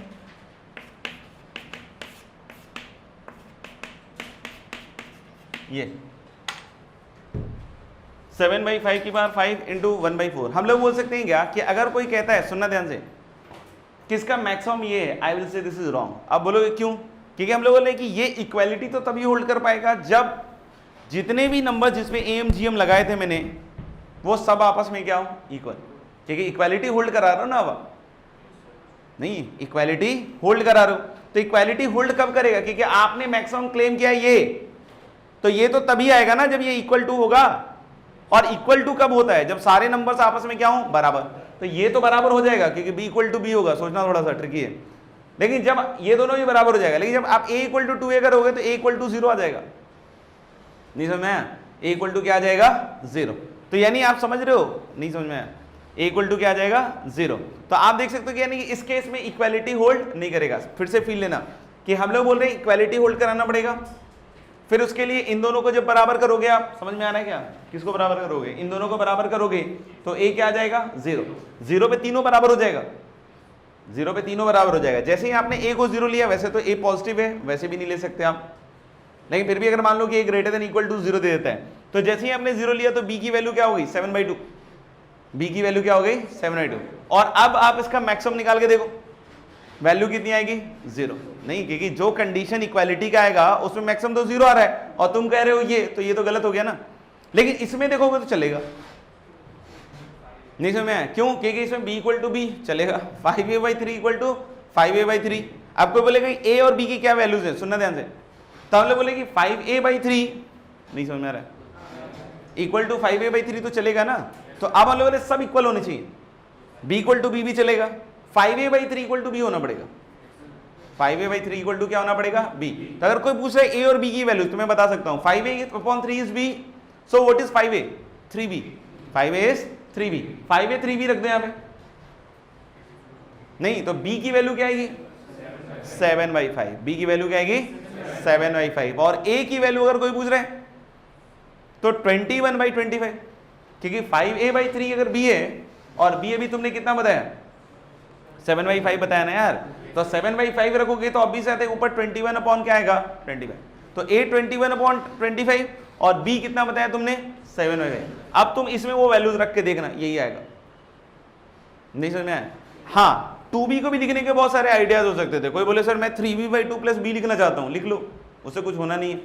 ये 7/5 की पावर 5 इंटू 1/4। हम लोग बोल सकते हैं क्या कि अगर कोई कहता है, सुनना ध्यान से, किसका मैक्सिमम ये है, I will say this is wrong. अब बोलोगे क्यों? क्योंकि हम लोग बोले कि ये इक्वालिटी तो तभी होल्ड कर पाएगा जब जितने भी नंबर जिसमें एम जी एम लगाए थे मैंने वो सब आपस में क्या हो, इक्वल। क्योंकि इक्वालिटी होल्ड करा रहा हो ना, अब नहीं इक्वालिटी होल्ड करा रहे हो, तो इक्वालिटी होल्ड कब करेगा? क्योंकि आपने मैक्सिमम क्लेम किया ये, तो ये तो तभी आएगा ना जब ये इक्वल टू होगा। और इक्वल टू कब होता है? जब सारे नंबर्स आपस में क्या हो, बराबर। तो ये तो बराबर हो जाएगा क्योंकि b इक्वल टू बी होगा। सोचना थोड़ा सा ट्रिकी है, लेकिन जब ये दोनों भी बराबर हो जाएगा, लेकिन जब आप a इक्वल टू 2a करोगे तो a इक्वल टू 0 आ जाएगा। नहीं समझ में आया? a इक्वल टू क्या आ जाएगा, 0। तो यानी आप समझ रहे हो? नहीं समझ में आया? a इक्वल टू क्या आ जाएगा, 0। तो आप देख सकते हो कि यानी कि इस केस में इक्वालिटी होल्ड नहीं करेगा। फिर से फील लेना कि हम लोग बोल रहे हैं इक्वालिटी होल्ड कराना पड़ेगा। फिर उसके लिए इन दोनों को जब बराबर करोगे, आप समझ में आ रहा है क्या? किसको बराबर करोगे? इन दोनों को बराबर करोगे तो a क्या आ जाएगा, 0। 0 पे तीनों बराबर हो जाएगा, 0 पे तीनों बराबर हो जाएगा। जैसे ही आपने a को 0 लिया, वैसे तो a पॉजिटिव है, वैसे भी नहीं ले सकते आप, लेकिन फिर भी अगर मान लो कि a greater than equal to 0 दे देता है, तो जैसे ही आपने 0 लिया तो b की वैल्यू क्या हो गई, 7/2। b की वैल्यू क्या हो गई, 7/2। और अब आप इसका मैक्सिमम निकाल के देखो, वैल्यू कितनी आएगी, 0। नहीं, क्योंकि जो कंडीशन इक्वालिटी का आएगा उसमें मैक्सिमम तो 0 आ रहा है और तुम कह रहे हो ये, तो ये तो गलत हो गया ना। लेकिन इसमें देखोगे तो चलेगा। नहीं समझ में आया? क्यों? क्योंकि इसमें b इक्वल टू बी चलेगा, 5a/3 इक्वल टू 5a/3। आपको बोलेगा a और b की क्या वैल्यूज है, सुनना ध्यान से। तो हम लोग बोले कि 5a/3, नहीं समझ में आ रहा है, इक्वल टू 5a/3 तो चलेगा ना। तो अब हम लोग बोले सब इक्वल होने चाहिए, b इक्वल टू बी भी चलेगा, 5a/3 इक्वल टू बी होना पड़ेगा, 5a/3 इक्वल टू क्या होना पड़ेगा, b। तो अगर कोई पूछ रहा है a और b की वैल्यू तो मैं बता सकता हूं 5a/3 is b, so what is 5a, 3b, 5a is 3b, 5a 3b रख दो यहां पे। नहीं तो b की वैल्यू क्या आएगी, 7/5। b की वैल्यू क्या आएगी, 7/5। और a की वैल्यू अगर कोई पूछ रहा है तो 21/25, क्योंकि 5a/3 अगर b है और b अभी तुमने कितना बताया, 7/5 बताया ना यार। तो 7/5 रखोगे तो ऑब्वियस आते ऊपर 21 अपॉन क्या आएगा, 25। तो a 21/25 और b कितना बताया तुमने, 7/5। अब तुम इसमें वो वैल्यूज रख के देखना, यही आएगा। नहीं समझ में आया? हाँ, 2b को भी लिखने के बहुत सारे आइडियाज हो सकते थे। कोई बोले सर मैं 3b/2 प्लस b लिखना चाहता हूँ, लिख लो, उससे कुछ होना नहीं है,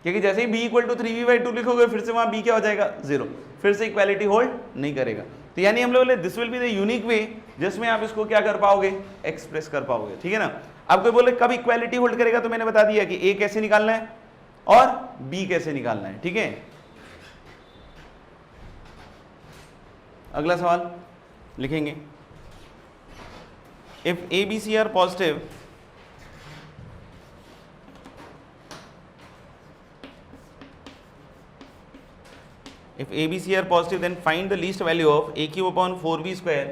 क्योंकि जैसे ही b इक्वल टू 3b/2 लिखोगे फिर से वहां b क्या हो जाएगा, 0, फिर से इक्वालिटी होल्ड नहीं करेगा। तो यानी हम लोग बोले this will be the unique way जिसमें आप इसको क्या कर पाओगे, एक्सप्रेस कर पाओगे। ठीक है ना? अब कोई बोले कब इक्वालिटी होल्ड करेगा, तो मैंने बता दिया कि a कैसे निकालना है और b कैसे निकालना है। ठीक है, अगला सवाल लिखेंगे, if a b c are positive if a b c are positive then find the least value of a cube upon 4b square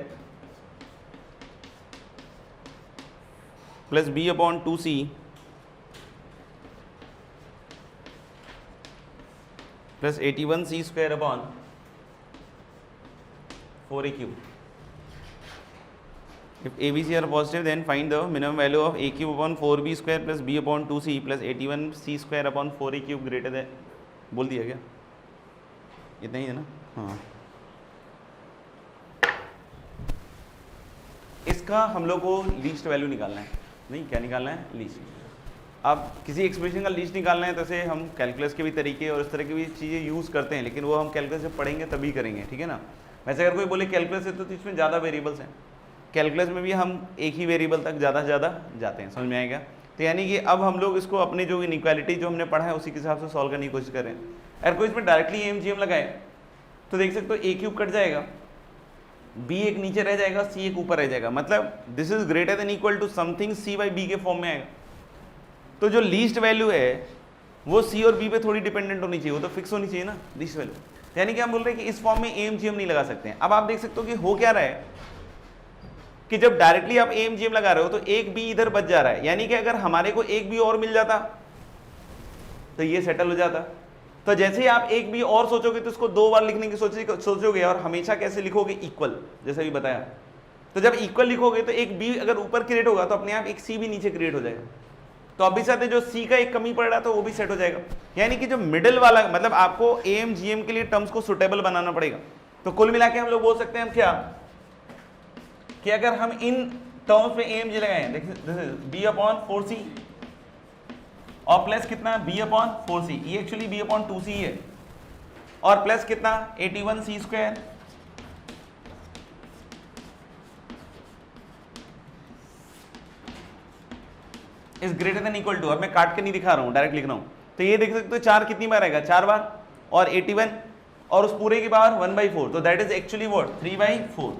plus b upon 2c plus 81c square upon 4a cube. If a b c are positive then find the minimum value of a cube upon 4b square plus b upon 2c plus 81c square upon 4a cube greater than, बोल दिया क्या, इतना ही है ना? हाँ, इसका हम लोग को लीस्ट वैल्यू निकालना है। नहीं, क्या निकालना है, लीस्ट। अब किसी एक्सप्रेशन का लीस्ट निकालना है तो ऐसे हम कैलकुलस के भी तरीके और इस तरह की भी चीज़ें यूज़ करते हैं, लेकिन वो हम कैलकुलस से पढ़ेंगे तभी करेंगे। ठीक है ना? वैसे अगर कोई बोले कैलकुलस है तो इसमें ज़्यादा वेरिएबल्स हैं, कैलकुलस में भी हम एक ही वेरिएबल तक ज़्यादा से ज़्यादा जाते हैं। समझ में आएगा? तो यानी कि अब हम लोग इसको अपने जो इनइक्वालिटी जो हमने पढ़ा है उसी के हिसाब से सॉल्व करने की कोशिश कर रहे हैं। अगर कोई इसमें डायरेक्टली एम जी एम लगाए तो देख सकते हो a क्यूब कट जाएगा, b एक नीचे रह जाएगा, c एक ऊपर रह जाएगा, मतलब this is greater than equal to something c/b के फॉर्म में आएगा। तो जो लीस्ट वैल्यू है वो c और b पे थोड़ी डिपेंडेंट होनी चाहिए, वो तो फिक्स होनी चाहिए ना लीस्ट वैल्यू। यानी कि हम बोल रहे हैं कि इस फॉर्म में एम जी एम नहीं लगा सकते हैं। अब आप देख सकते हो कि हो क्या रहा है कि जब डायरेक्टली आप एम जी एम लगा रहे हो तो एक b इधर बच जा रहा है, यानी कि अगर हमारे को एक b और मिल जाता तो ये सेटल हो जाता। तो जैसे ही आप एक भी और सोचोगे तो उसको दो बार लिखने की सोचोगे और हमेशा कैसे लिखोगे, इक्वल, जैसे भी बताया। तो जब इक्वल लिखोगे तो एक बी अगर ऊपर क्रिएट होगा तो अपने आप एक सी भी नीचे क्रिएट हो जाएगा, तो अभी साथ जो सी का एक कमी पड़ रहा था वो भी सेट हो जाएगा। यानी कि जो मिडिल वाला मतलब आपको एम जीएम के लिए टर्म्स को सुटेबल बनाना पड़ेगा। तो कुल मिला के हम लोग बोल सकते हैं हम क्या कि अगर हम इन टर्म्स में एम जी लगाएं, देखिए बी अपॉन 4c और प्लस कितना बी अपॉन 4c, ये एक्चुअली बी अपॉन 2c है, और प्लस कितना 81c square is greater than equal to, अब मैं काट के नहीं दिखा रहा हूं, डायरेक्ट लिख रहा हूं। तो ये देख सकते हो 4 कितनी बार आएगा, 4 बार, और 81 और उस पूरे की पावर 1/4, तो दैट इज एक्चुअली व्हाट 3/4।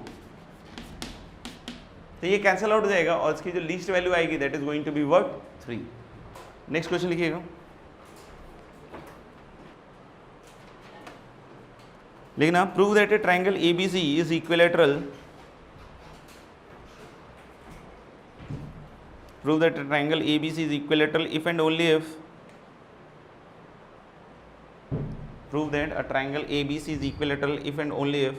तो ये कैंसिल आउट हो जाएगा और इसकी जो लीस्ट वैल्यू आएगी that is going to be what 3। Next question लिखिएगा, लिखना prove that a triangle ABC is equilateral, prove that a triangle ABC is equilateral if and only if, prove that a triangle ABC is equilateral if and only if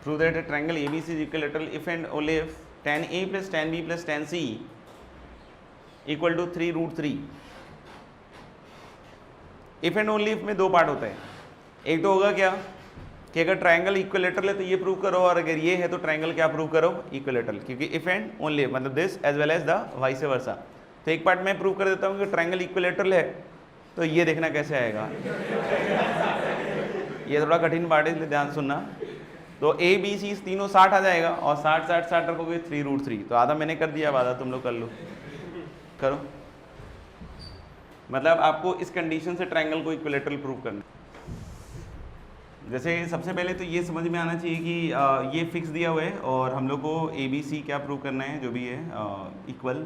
prove that a triangle ABC is equilateral if and only if tan A plus tan B plus tan C equal to 3√3। If and only if में दो part होता है, एक तो होगा क्या कि अगर ट्रायंगल इक्विलेटरल है तो ये प्रूव करो, और अगर ये है तो ट्रायंगल क्या प्रूव करो इक्विलेटरल, क्योंकि इफ एंड ओनली मतलब this as well as the vice versa. तो एक पार्ट मैं प्रूव कर देता हूँ कि ट्रायंगल इक्विलेटरल है, तो ये देखना कैसे आएगा, ये थोड़ा कठिन पार्ट है इसलिए ध्यान सुनना। तो ए बी सी तीनों 60 आ जाएगा, और 60 60 60 रखोगे 3√3, तो आधा मैंने कर दिया, आधा तुम लोग कर लो, करो। मतलब आपको इस कंडीशन से ट्रायंगल को इक्विलेटरल प्रूव करना। जैसे सबसे पहले तो ये समझ में आना चाहिए कि ये फिक्स दिया हुआ है और हम लोग को ए बी सी क्या प्रूव करना है, जो भी है इक्वल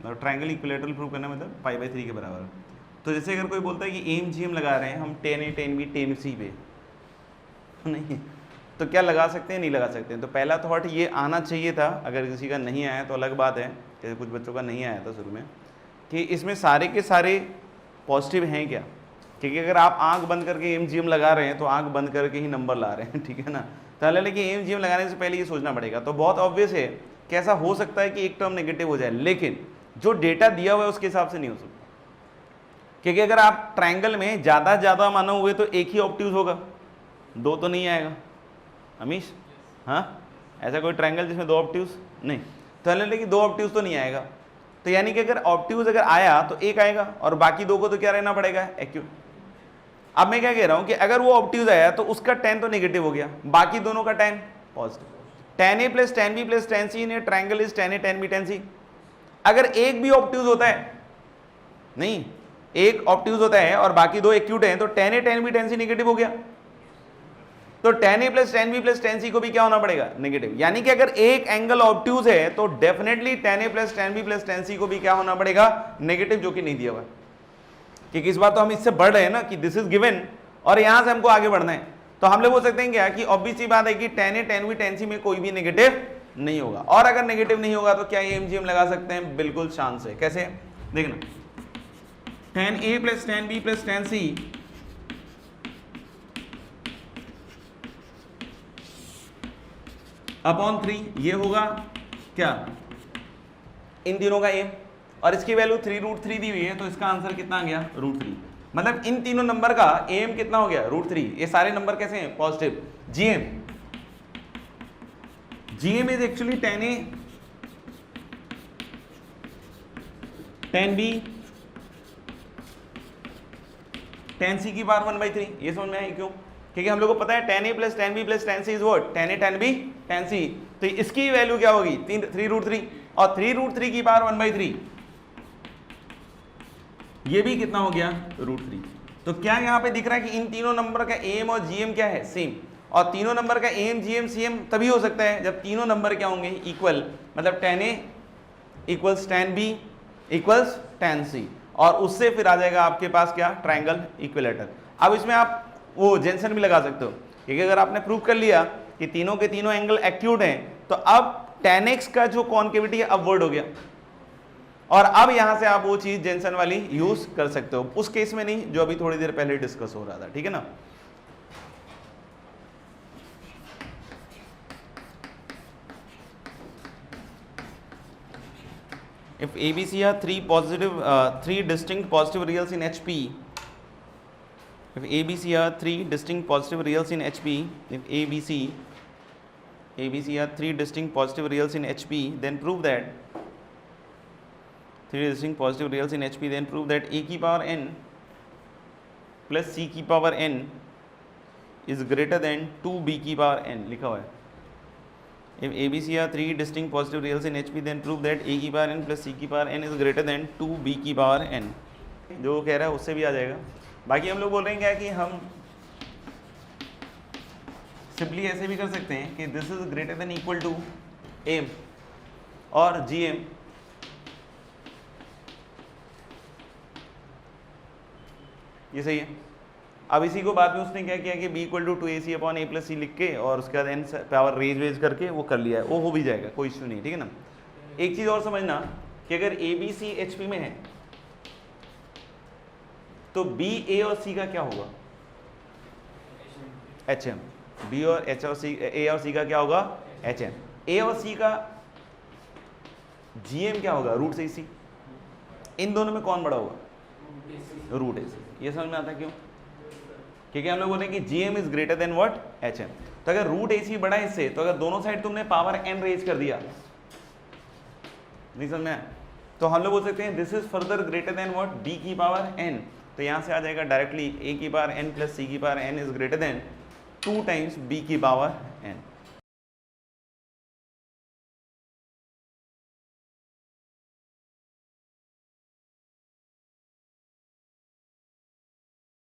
ट्रायंगल इक्विलेटरल प्रूव करना है, मतलब π/3 के बराबर। तो जैसे अगर कोई बोलता है कि एम जी एम लगा रहे हैं हम tan A tan B tan C पे, नहीं तो क्या लगा सकते हैं, नहीं लगा सकते हैं। तो पहला थॉट ये आना चाहिए था, अगर किसी का नहीं आया तो अलग बात है, जैसे कुछ बच्चों का नहीं आया था शुरू में, कि इसमें सारे के सारे पॉजिटिव हैं क्या, क्योंकि अगर आप आंख बंद करके एम जी एम लगा रहे हैं तो आंख बंद करके ही नंबर ला रहे हैं, ठीक है ना। तो हालांकि एम जी एम लगाने से पहले ये सोचना पड़ेगा। तो बहुत ऑब्वियस है कि ऐसा हो सकता है कि एक टर्म नेगेटिव हो जाए, लेकिन जो डेटा दिया हुआ है उसके हिसाब से नहीं हो सकता, क्योंकि अगर आप ट्रायंगल में ज़्यादा मानो हुए तो एक ही ऑब्ट्यूज होगा, दो तो नहीं आएगा अमीश, हाँ ऐसा कोई ट्रायंगल जिसमें दो ऑब्ट्यूज नहीं, तो हालांकि दो ऑब्ट्यूज तो नहीं आएगा। तो यानी कि अगर ऑब्ट्यूज अगर आया तो एक आएगा और बाकी दो को तो क्या रहना पड़ेगा एक्यूट। अब मैं क्या कह रहा हूं कि अगर वो ऑब्ट्यूज आया तो उसका tan तो नेगेटिव हो गया, बाकी दोनों का tan positive. tan A plus tan B plus tan C in a triangle is tan A tan B tan C। अगर एक भी ऑब्ट्यूज होता है, नहीं एक ऑब्ट्यूज होता है और बाकी दो एक्यूट हैं, तो tan A tan B tan C negative हो गया, तो tan A plus tan B plus tan C को भी क्या होना पड़ेगा नेगेटिव। यानी कि अगर एक एंगल ऑब्ट्यूज है तो definitely tan A plus tan B plus tan C को भी क्या होना पड़ेगा नेगेटिव, जो कि नहीं दिया हुआ। क्योंकि इस बार तो हम इससे बढ़ रहे हैं ना कि दिस इज गिवन और यहां से हमको आगे बढ़ना है, तो हम लोग बोल सकते हैं क्या कि ऑब्वियस सी बात है कि tan A tan B tan C में कोई भी नेगेटिव नहीं होगा। और अगर नेगेटिव नहीं होगा तो क्या एम जी एम लगा सकते हैं, बिल्कुल शान से। कैसे देखना, tan A plus tan B plus tan C upon 3, ये होगा क्या इन तीनों का एम, और इसकी वैल्यू 3√3 दी हुई है, तो इसका आंसर कितना आ गया √3। मतलब इन तीनों नंबर का एम कितना हो गया √3। ये सारे नंबर कैसे हैं positive. GM is actually tan A tan B tan C की पावर 1/3। ये समझ में आया क्यों, क्योंकि हम लोग को पता है tan A plus tan B plus tan C is what tan A tan B tan C। तो इसकी वैल्यू क्या होगी 3√3, और 3√3 की पावर 1/3, ये भी कितना हो गया √3। तो क्या यहाँ पे दिख रहा है कि इन तीनों नंबर का एम और जीएम क्या है सेम, और तीनों नंबर का एम जीएम सीएम तभी हो सकता है जब तीनों नंबर क्या होंगे इक्वल, मतलब tan A equals tan B equals tan C, और उससे फिर आ जाएगा आपके पास क्या ट्रायंगल इक्विलेटरल। अब इसमें आप वो जेंसन भी लगा सकते हो, क्योंकि अगर आपने प्रूव कर लिया कि तीनों के तीनों एंगल एक्यूट हैं, तो अब tan X का जो कॉन्केविटी है अपवर्ड हो गया, और अब यहां से आप वो चीज जेंसन वाली यूज कर सकते हो, उस केस में नहीं जो अभी थोड़ी देर पहले डिस्कस हो रहा था, ठीक है ना। If ABC are three distinct positive reals in HP, if ABC are three distinct positive reals in HP, if ABC are three distinct positive reals in HP, then prove that three distinct positive reals in HP, then prove that a की power n plus c की power n is greater than 2b की power n, लिखा हुआ है। If ABC are three distinct positive reals in HP, then prove that a की power n plus c की power n is greater than 2b की power n। जो कह रहा है उससे भी आ जाएगा। बाकी हम लोग बोल रहे हैं क्या कि हम सिंपली ऐसे भी कर सकते हैं कि this is greater than equal to m और gm, ये सही है। अब इसी को बाद में उसने क्या किया कि b equal to 2ac upon a plus C लिख के और उसके बाद n पावर रेज करके वो कर लिया है, वो हो भी जाएगा, कोई इश्यू नहीं, ठीक है ना। एक चीज और समझना कि अगर a b c HP में है तो b a और c का क्या होगा, HM, b और h और c, a और c का क्या होगा, HM, a और c का GM क्या होगा, रूट से c। इन दोनों में कौन बड़ा होगा, रूट AC। ये समझ में आता है क्यों, क्योंकि हम लोग बोले कि GM is greater than what, HM। तो अगर रूट AC बड़ा है इससे, तो अगर दोनों साइड तुमने पावर n रेज कर दिया, नहीं समझ में, तो हम लोग बोल सकते हैं this is further greater than what, b की पावर n। तो यहां से आ जाएगा डायरेक्टली a की पावर n प्लस c की power n is greater then 2 times b की पावर